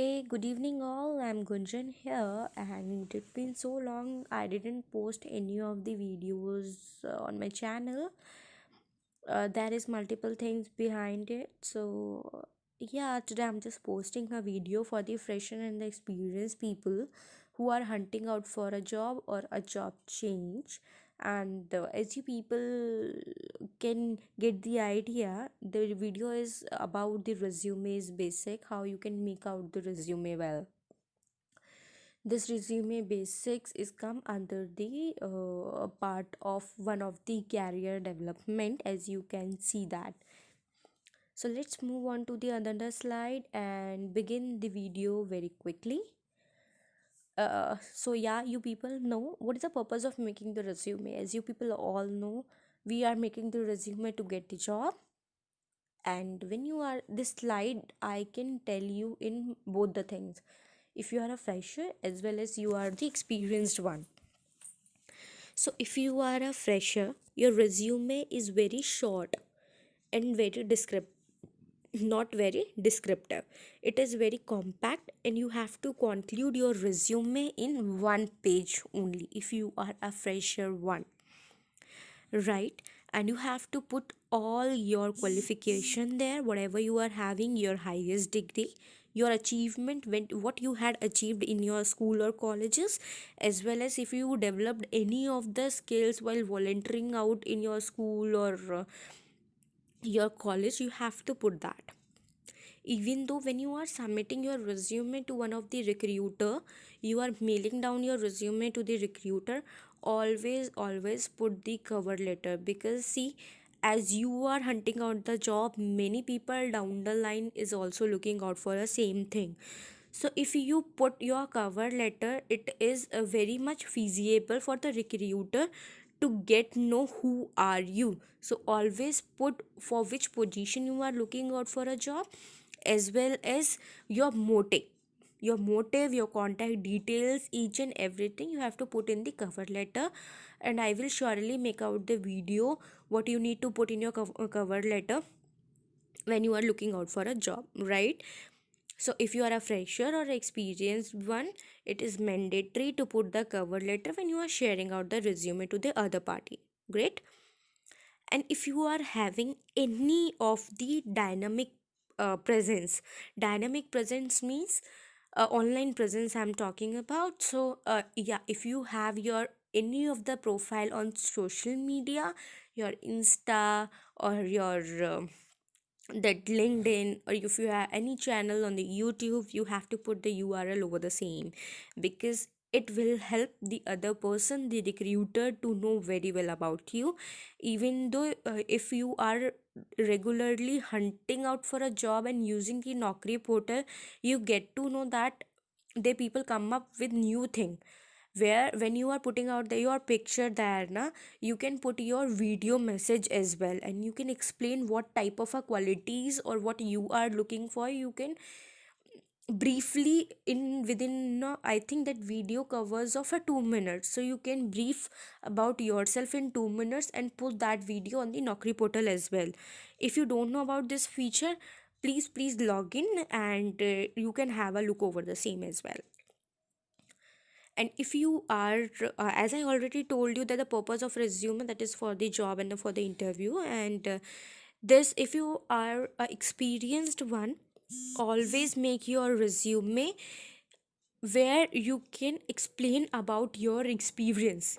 Hey, good evening, all. I'm Gunjan here, and it's been so long I didn't post any of the videos on my channel. There is multiple things behind it. So, yeah, today I'm just posting a video for the fresher and the experienced people who are hunting out for a job or a job change. And as you people can get the idea, the video is about the resumes basic, how you can make out the resume well. This resume basics is come under the part of one of the career development, as you can see that. So let's move on to the another slide and begin the video very quickly. So yeah, you people know what is the purpose of making the resume. As you people all know, we are making the resume to get the job. And when you are this slide, I can tell you in both the things, if you are a fresher as well as you are the experienced one. So if you are a fresher, your resume is very short and very descriptive, not very descriptive. It is very compact, and you have to conclude your resume in one page only if you are a fresher one, right? And you have to put all your qualification there, whatever you are having, your highest degree, your achievement, when what you had achieved in your school or colleges, as well as if you developed any of the skills while volunteering out in your school or your college. You have to put that. Even though when you are submitting your resume to one of the recruiter, you are mailing down your resume to the recruiter, always put the cover letter, because see, as you are hunting out the job, many people down the line is also looking out for the same thing. So if you put your cover letter, it is very much feasible for the recruiter to get know who are you. So always put for which position you are looking out for a job, as well as your motive, your contact details, each and everything you have to put in the cover letter. And I will surely make out the video what you need to put in your cover letter when you are looking out for a job, right? So if you are a fresher or experienced one, it is mandatory to put the cover letter when you are sharing out the resume to the other party. Great. And if you are having any of the dynamic presence means online presence I'm talking about. So yeah, if you have your any of the profile on social media, your Insta or your that LinkedIn, or if you have any channel on the YouTube, you have to put the URL over the same, because it will help the other person, the recruiter, to know very well about you. Even though if you are regularly hunting out for a job and using the Naukri portal, you get to know that the people come up with new thing, where when you are putting out your picture there na, you can put your video message as well, and you can explain what type of a qualities or what you are looking for. You can briefly in within I think that video covers of a 2 minutes, so you can brief about yourself in 2 minutes and put that video on the Naukri portal as well. If you don't know about this feature, please log in, and you can have a look over the same as well. And if you are as I already told you that the purpose of resume, that is for the job and for the interview, and this, if you are a experienced one, always make your resume where you can explain about your experience.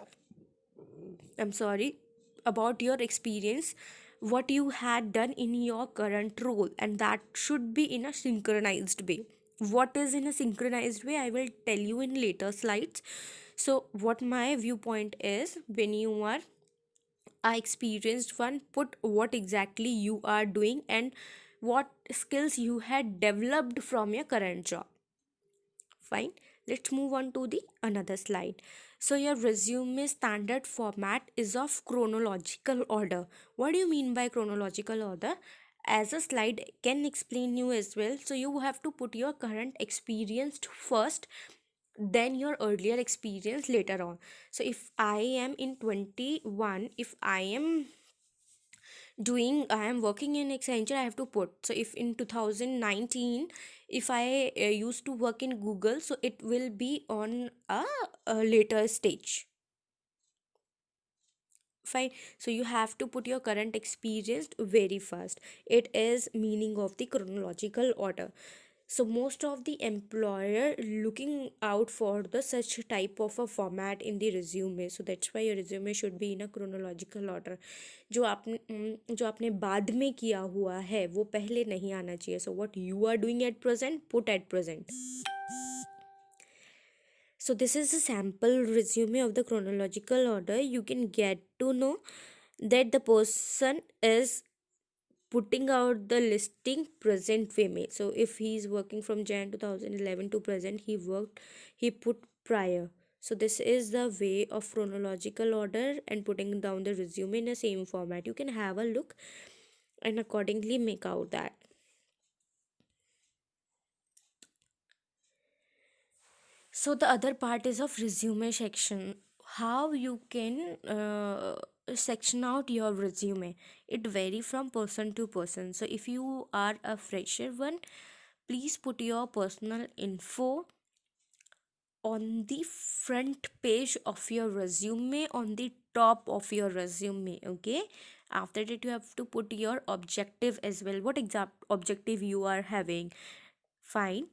I'm sorry, about your experience, what you had done in your current role, and that should be in a synchronized way. What is in a synchronized way, I will tell you in later slides. So what my viewpoint is, when you are a experienced one, put what exactly you are doing and what skills you had developed from your current job. Fine, let's move on to the another slide. So your resume standard format is of chronological order. What do you mean by chronological order? As a slide can explain you as well. So you have to put your current experience first, then your earlier experience later on. So if I am in 21, if I am working in Accenture, I have to put, so if in 2019, If I used to work in Google, so it will be on a later stage. Fine. So you have to put your current experience very fast. It is meaning of the chronological order. So most of the employer looking out for the such type of a format in the resume. So that's why your resume should be in a chronological order. जो आपने बाद में किया हुआ है वो पहले नहीं आना चाहिए. So what you are doing at present, put at present. So this is a sample resume of the chronological order. You can get to know that the person is putting out the listing present way made. So if he is working from Jan 2011 to present, he put prior. So this is the way of chronological order and putting down the resume in the same format. You can have a look and accordingly make out that. So the other part is of resume section. How you can section out your resume. It vary from person to person. So if you are a fresher one, please put your personal info on the front page of your resume, on the top of your resume. Okay. After that, you have to put your objective as well. What exact objective you are having. Fine.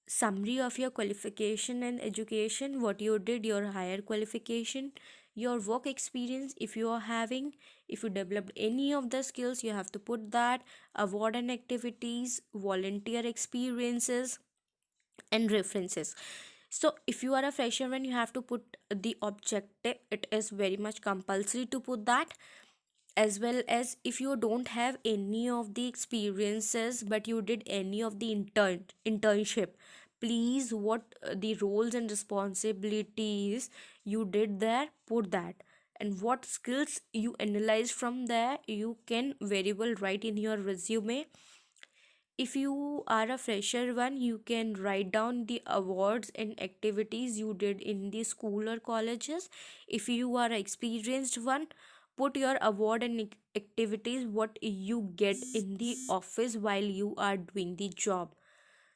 Summary of your qualification and education, what you did, your higher qualification, your work experience if you are having, if you developed any of the skills, you have to put that. Award and activities, volunteer experiences, and references. So if you are a fresher when you have to put the objective, it is very much compulsory to put that. As well as if you don't have any of the experiences but you did any of the internship, please what the roles and responsibilities you did there, put that. And what skills you analyze from there, you can very well write in your resume. If you are a fresher one, you can write down the awards and activities you did in the school or colleges. If you are an experienced one, put your award and activities what you get in the office while you are doing the job.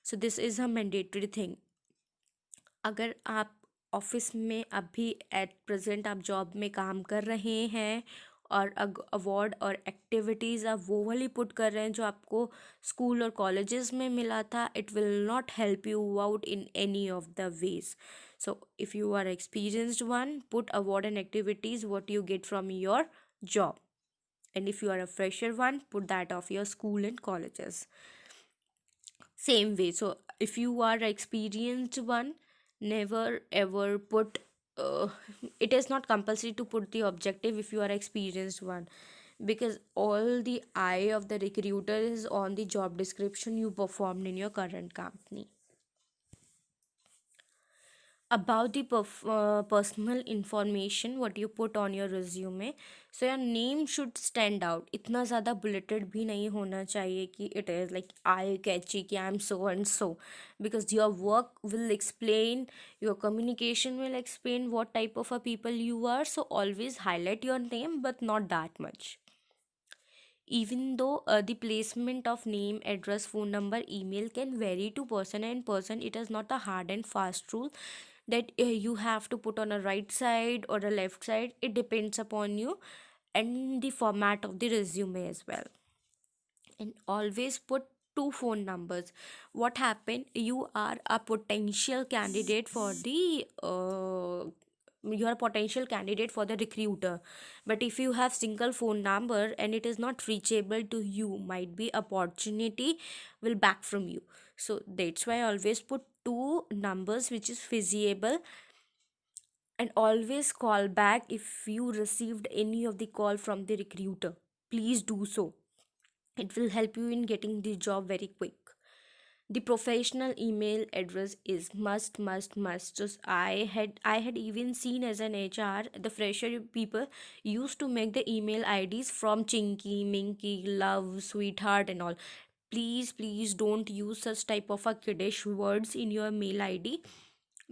So this is a mandatory thing. अगर आप office में अभी at present आप job में काम कर रहे हैं और अवार्ड और एक्टिविटीज़ आप वो वाली पुट कर रहे हैं जो आपको स्कूल और कॉलेजेस में मिला था, it will not help you out in any of the ways. So if you are experienced one, put award and activities what you get from your job. And if you are a fresher one, put that of your school and colleges. Same way. So if you are experienced one, never ever put uh, it is not compulsory to put the objective if you are experienced one, because all the eye of the recruiter is on the job description you performed in your current company. About the personal information what you put on your resume, so your name should stand out. इतना ज़्यादा bulleted भी नहीं होना चाहिए कि it is like eye catchy कि I'm so and so, because your work will explain, your communication will explain what type of a people you are. So always highlight your name but not that much. Even though the placement of name, address, phone number, email can vary to person and person, it is not a hard and fast rule that you have to put on a right side or a left side. It depends upon you and the format of the resume as well. And always put two phone numbers. What happened, you are a potential candidate for the you are a potential candidate for the recruiter, but if you have single phone number and it is not reachable to you, might be opportunity will back from you. So that's why I always put two numbers which is feasible. And always call back if you received any of the call from the recruiter. Please do so. It will help you in getting the job very quick. The professional email address is must. Just I had even seen as an HR, the fresher people used to make the email IDs from Chinky, Minky, Love, Sweetheart, and all. Please don't use such type of a kiddish words in your mail ID,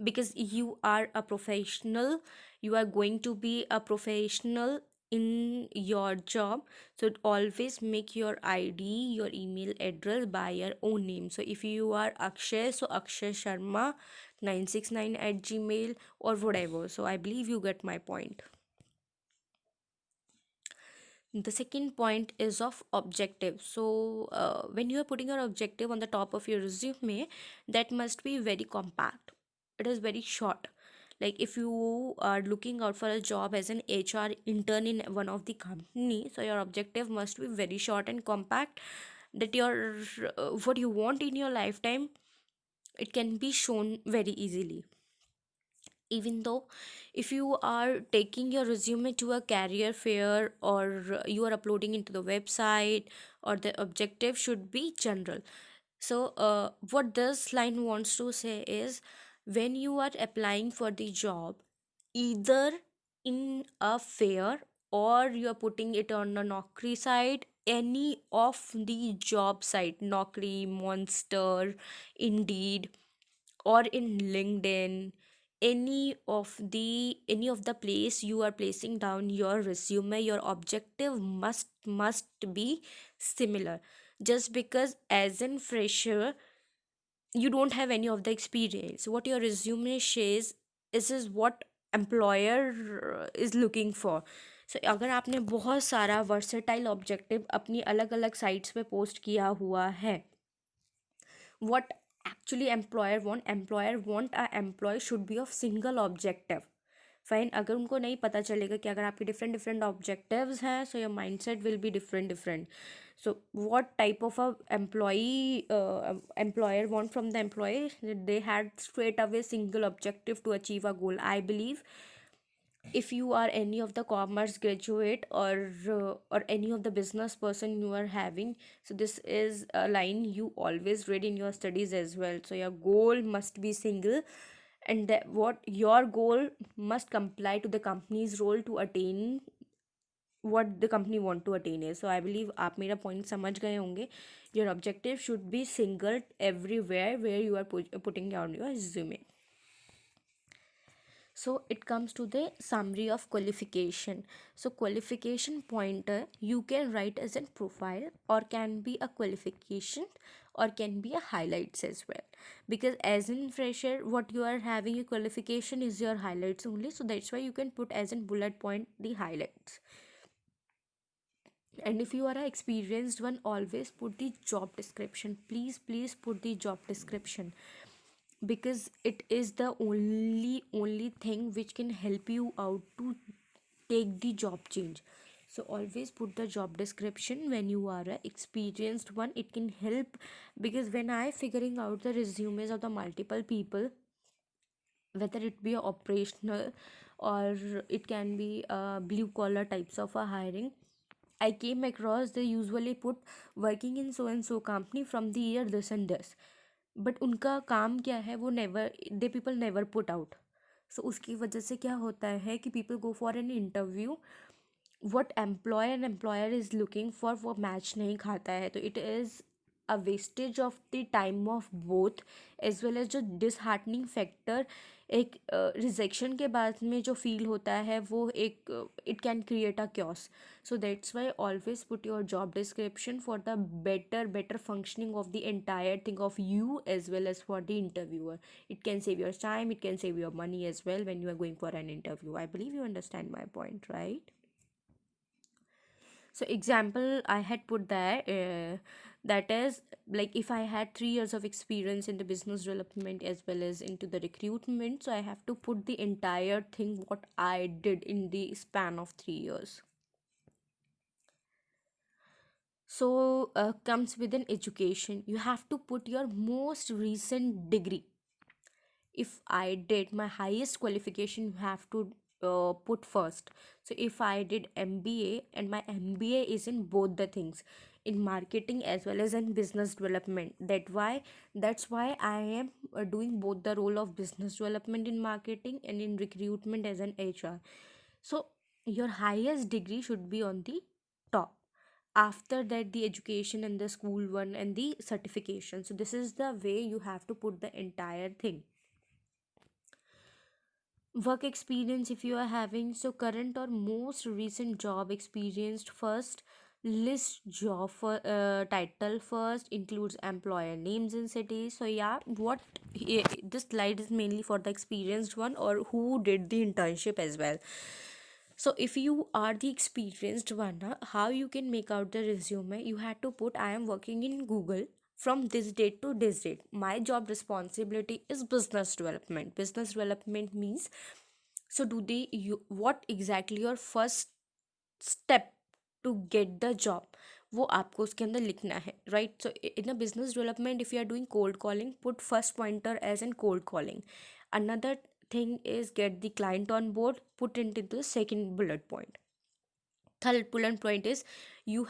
because you are a professional. You are going to be a professional in your job, so always make your ID, your email address by your own name. So if you are Akshay, so Akshay Sharma 969 at gmail or whatever. So I believe you get my point. The second point is of objective. So when you are putting your objective on the top of your resume, that must be very compact. It is very short. Like if you are looking out for a job as an HR intern in one of the company, so your objective must be very short and compact, that your what you want in your lifetime, it can be shown very easily. Even though if you are taking your resume to a career fair, or you are uploading into the website, or the objective should be general. So what this line wants to say is, when you are applying for the job, either in a fair, or you are putting it on a Naukri site, any of the job site, Naukri, Monster, Indeed, or in LinkedIn, any of the place you are placing down your resume, your objective must be similar. Just because as in fresher you don't have any of the experience, what your resume says is what employer is looking for. So अगर आपने बहुत सारा versatile objective अपनी अलग अलग sites पे post किया हुआ है, what actually employer want a employee should be of single objective. Fine, अगर उनको नहीं पता चलेगा कि अगर आपके डिफरेंट डिफरेंट ऑब्जेक्टिव्स हैं, so your mindset will be different different. So what type of a employer want from the employee, they had straight away single objective to achieve a goal. I believe if you are any of the commerce graduate, or any of the business person you are having, so this is a line you always read in your studies as well. So your goal must be single, and that what your goal must comply to the company's role to attain what the company want to attain is. So I believe आप मेरा point समझ गए होंगे. Your objective should be single everywhere where you are putting down your resume. So it comes to the summary of qualification. So qualification pointer you can write as a profile, or can be a qualification, or can be a highlights as well. Because as in fresher, what you are having a qualification is your highlights only. So that's why you can put as in bullet point the highlights. And if you are an experienced one, always put the job description. Please put the job description, because it is the only thing which can help you out to take the job change. So always put the job description when you are a experienced one. It can help, because when I figuring out the resumes of the multiple people, whether it be a operational, or it can be a blue collar types of a hiring, I came across they usually put working in so and so company from the year this and this. But उनका काम क्या है, वो never, they people never put out. So उसकी वजह से क्या होता है कि people go for an interview, what employer and employer is looking for वो मैच नहीं खाता है. तो it is a wastage of the time of both, as well as जो डिसहार्टनिंग फैक्टर एक रिजेक्शन के बाद में जो फील होता है, वो एक it can create a chaos. So that's why always put your job description for the better functioning of the entire thing of you, as well as for the interviewer. It can save your time, it can save your money as well when you are going for an interview. I believe you understand my point, right? So example I had put there, that is, like if I had 3 years of experience in the business development as well as into the recruitment, so I have to put the entire thing what I did in the span of 3 years. So comes with an education, you have to put your most recent degree. If I did my highest qualification, you have to put first. So if I did MBA, and my MBA is in both the things, in marketing as well as in business development, that's why I am doing both the role of business development in marketing and in recruitment as an HR. So your highest degree should be on the top. After that, the education and the school one and the certification. So this is the way you have to put the entire thing. Work experience, if you are having, so current or most recent job experienced first, list job for title first, includes employer names and cities. So yeah, this slide is mainly for the experienced one or who did the internship as well. So if you are the experienced one, how you can make out the resume? You had to put, I am working in Google from this date to this date. My job responsibility is business development. Business development means, so do they, you, what exactly your first step to get the job, वो आपको उसके अंदर लिखना है, right? So in a business development, if you are doing cold calling, put first pointer as in cold calling. Another thing is get the client on board, put it into the second bullet point. Third bullet point is you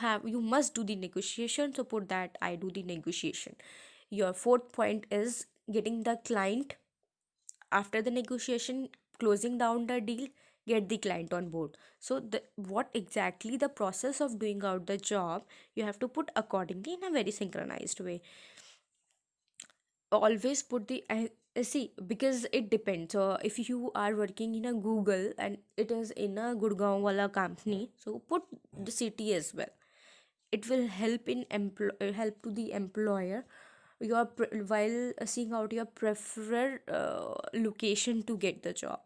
must do the negotiation, so put that I do the negotiation. Your fourth point is getting the client. After the negotiation, closing down the deal, get the client on board. So what exactly the process of doing out the job, you have to put accordingly in a very synchronized way. Always put the see, because it depends. So if you are working in a Google and it is in a Gurgaon wala company, so put the city as well. It will help in help to the employer while seeing out your preferred location to get the job.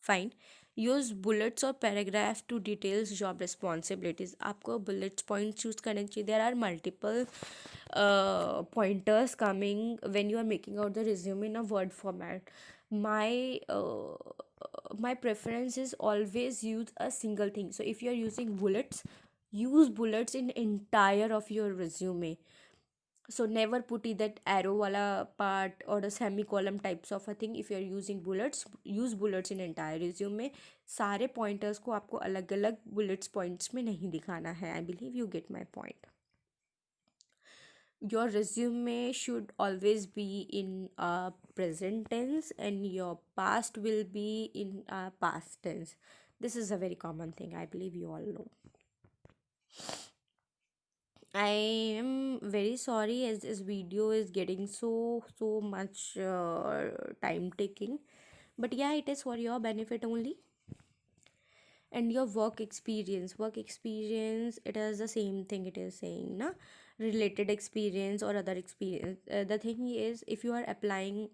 Fine. Use bullets or paragraph to details job responsibilities. आपको bullets points use करने चाहिए. There are multiple pointers coming when you are making out the resume in a word format. My preference is always use a single thing. So if you are using bullets, use bullets in entire of your resume. So never put it that arrow wala part or a semicolon types of a thing. If you are using bullets, use bullets in entire resume. सारे pointers को आपको अलग अलग bullets points में नहीं दिखाना है. I believe you get my point. Your resume should always be in present tense and your past will be in past tense. This is a very common thing, I believe you all know. I am very sorry as this video is getting so much time taking, but yeah, it is for your benefit only. And your work experience, it is the same thing it is saying, na, related experience or other experience. The thing is, if you are applying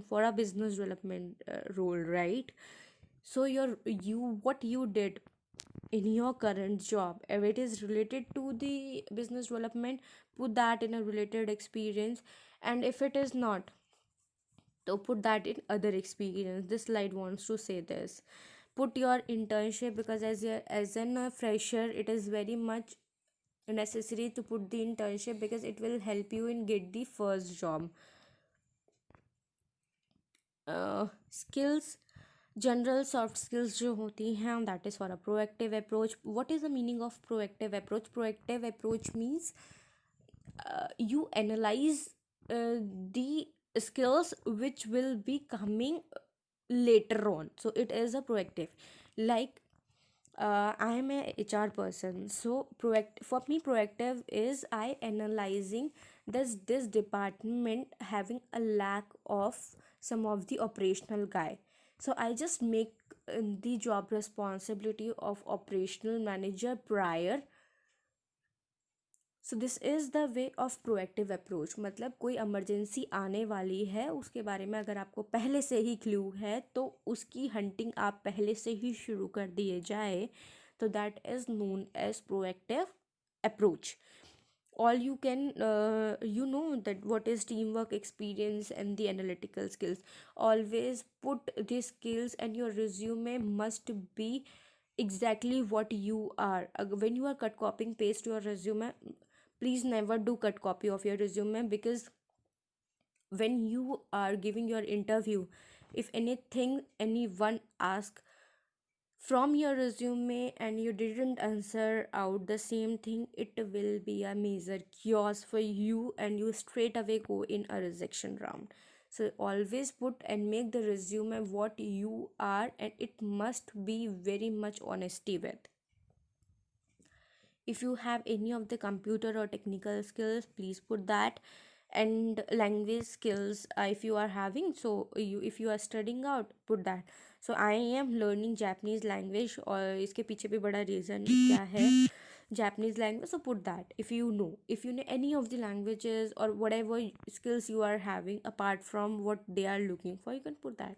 for a business development role, right? So what you did in your current job, if it is related to the business development, put that in a related experience. And if it is not, so put that in other experience. This slide wants to say this. Put your internship, because as an fresher, it is very much necessary to put the internship because it will help you in get the first job. Skills, general soft skills जो होती हैं, that is for a proactive approach. What is the meaning of proactive approach? Proactive approach means you analyze the skills which will be coming later on. So it is a proactive. Like I am a HR person, so for me proactive is I analyzing this department having a lack of some of the operational guy. So I just make the job responsibility of operational manager prior. So this is the way of proactive approach. मतलब कोई emergency आने वाली है, उसके बारे में अगर आपको पहले से ही क्लू है तो उसकी हंटिंग आप पहले से ही शुरू कर दिए जाए, तो that is known as proactive approach. All you can you know that what is teamwork experience and the analytical skills. Always put these skills, and your resume must be exactly what you are. When you are cut copying paste your resume, please never do cut copy of your resume, because when you are giving your interview, if anyone ask from your resume and you didn't answer out the same thing, it will be a major chaos for you and you straight away go in a rejection round. So always put and make the resume what you are, and it must be very much honesty with. If you have any of the computer or technical skills, please put that. And language skills, if you are having, so you, if you are studying out, put that. So I am learning Japanese language, और इसके पीछे भी बड़ा reason क्या है, Japanese language. So put that. If you know any of the languages or whatever skills you are having apart from what they are looking for, you can put that.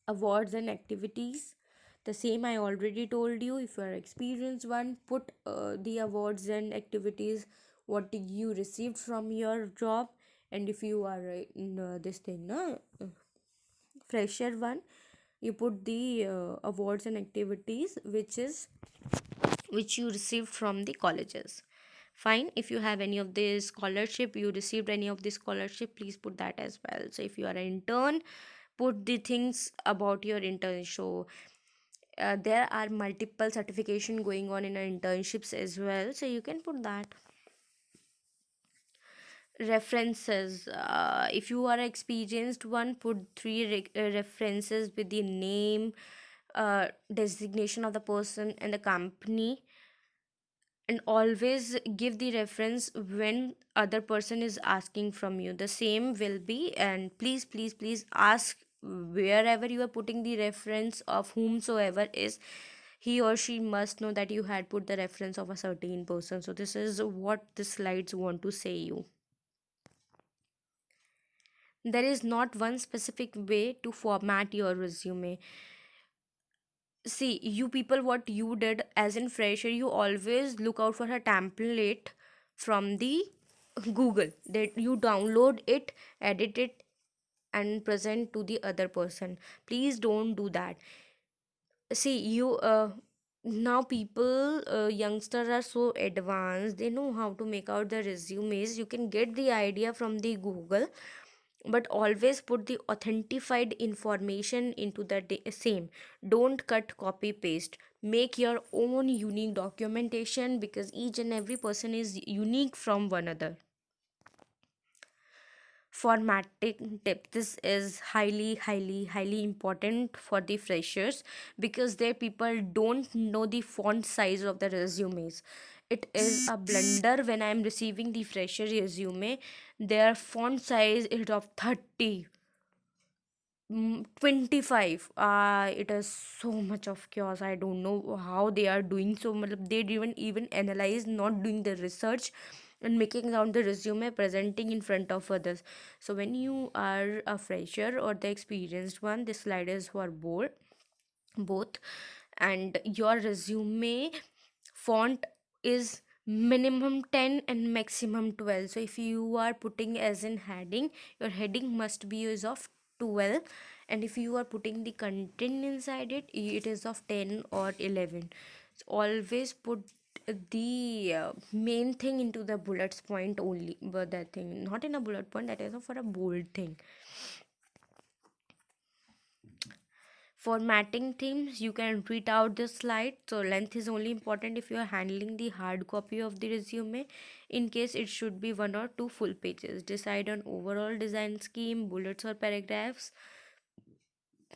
Awards and activities, the same I already told you. If you are experienced one, put the awards and activities, what you received from your job. And if you are in this thing na, fresher one, you put the awards and activities which you received from the colleges. Fine. If you have any of the scholarship, you received any of the scholarship, please put that as well. So if you are an intern, put the things about your intern. So there are multiple certification going on in our internships as well, so you can put that. References, if you are experienced one, put three references with the name, designation of the person and the company. And always give the reference when other person is asking from you, the same will be. And please, please, please ask wherever you are putting the reference of whomsoever is, he or she must know that you had put the reference of a certain person. So this is what the slides want to say you. There is not one specific way to format your resume. See, you people, what you did as in fresher, you always look out for a template from the Google, that you download it, edit it, and present to the other person. Please don't do that. See, you now people, youngsters are so advanced, they know how to make out the resumes. You can get the idea from the Google, but always put the authentified information into the same. Don't cut, copy, paste. Make your own unique documentation, because each and every person is unique from one another. Formatting tip, this is highly, highly, highly important for the freshers, because their people don't know the font size of the resumes. It is a blunder when I am receiving the fresher resume, their font size is of 30, 25. It is so much of chaos. I don't know how they are doing so. Matlab, they didn't even analyze, not doing the research, and making down the resume, presenting in front of others. So when you are a fresher or the experienced one, the slide is for both. And your resume font is minimum 10 and maximum 12. So if you are putting as in heading, your heading must be is of 12. And if you are putting the content inside it, it is of 10 or 11. So always put the main thing into the bullets point only, but that thing not in a bullet point, that is for a bold thing. Formatting themes, you can read out the slide. So length is only important if you are handling the hard copy of the resume. In case it should be one or two full pages. Decide on overall design scheme, bullets or paragraphs.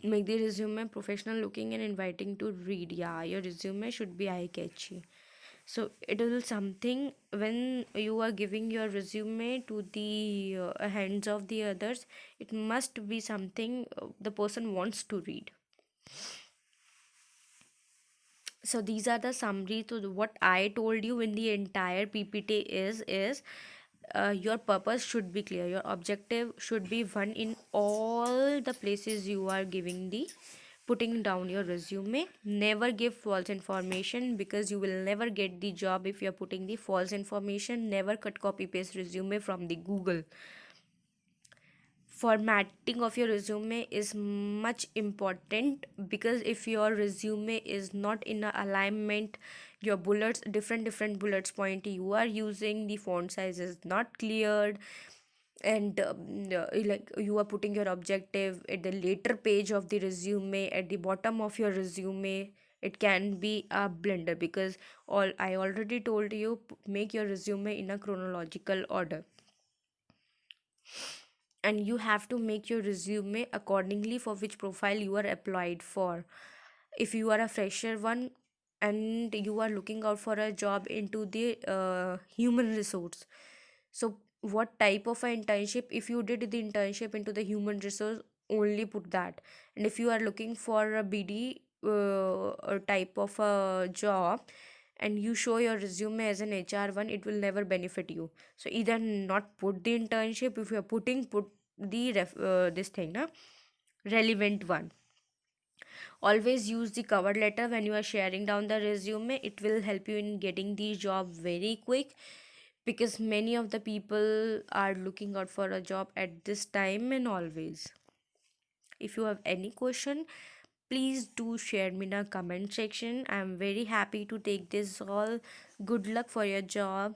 Make the resume professional looking and inviting to read. Yeah, your resume should be eye catchy. So it is something, when you are giving your resume to the hands of the others, it must be something the person wants to read. So these are the summary to what I told you in the entire PPT is your purpose should be clear, your objective should be one in all the places you are giving the putting down your resume. Never give false information, because you will never get the job if you are putting the false information. Never cut, copy, paste resume from the Google. Formatting of your resume is much important, because if your resume is not in a alignment, your bullets, different bullets point you are using, the font size is not cleared, and like you are putting your objective at the later page of the resume, at the bottom of your resume, it can be a blender. Because all I already told you, make your resume in a chronological order, and you have to make your resume accordingly for which profile you are applied for. If you are a fresher one and you are looking out for a job into the human resource, so what type of an internship. If you did the internship into the human resource, only put that. And if you are looking for a BD type of a job, and you show your resume as an HR one, it will never benefit you. So either not put the internship. If you are putting, put the this thing na, relevant one. Always use the cover letter when you are sharing down the resume. It will help you in getting the job very quick, because many of the people are looking out for a job at this time and always. If you have any question, please do share me in the comment section. I am very happy to take this all. Good luck for your job.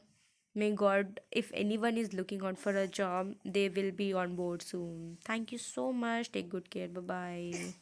May God, if anyone is looking out for a job, they will be on board soon. Thank you so much. Take good care. Bye bye.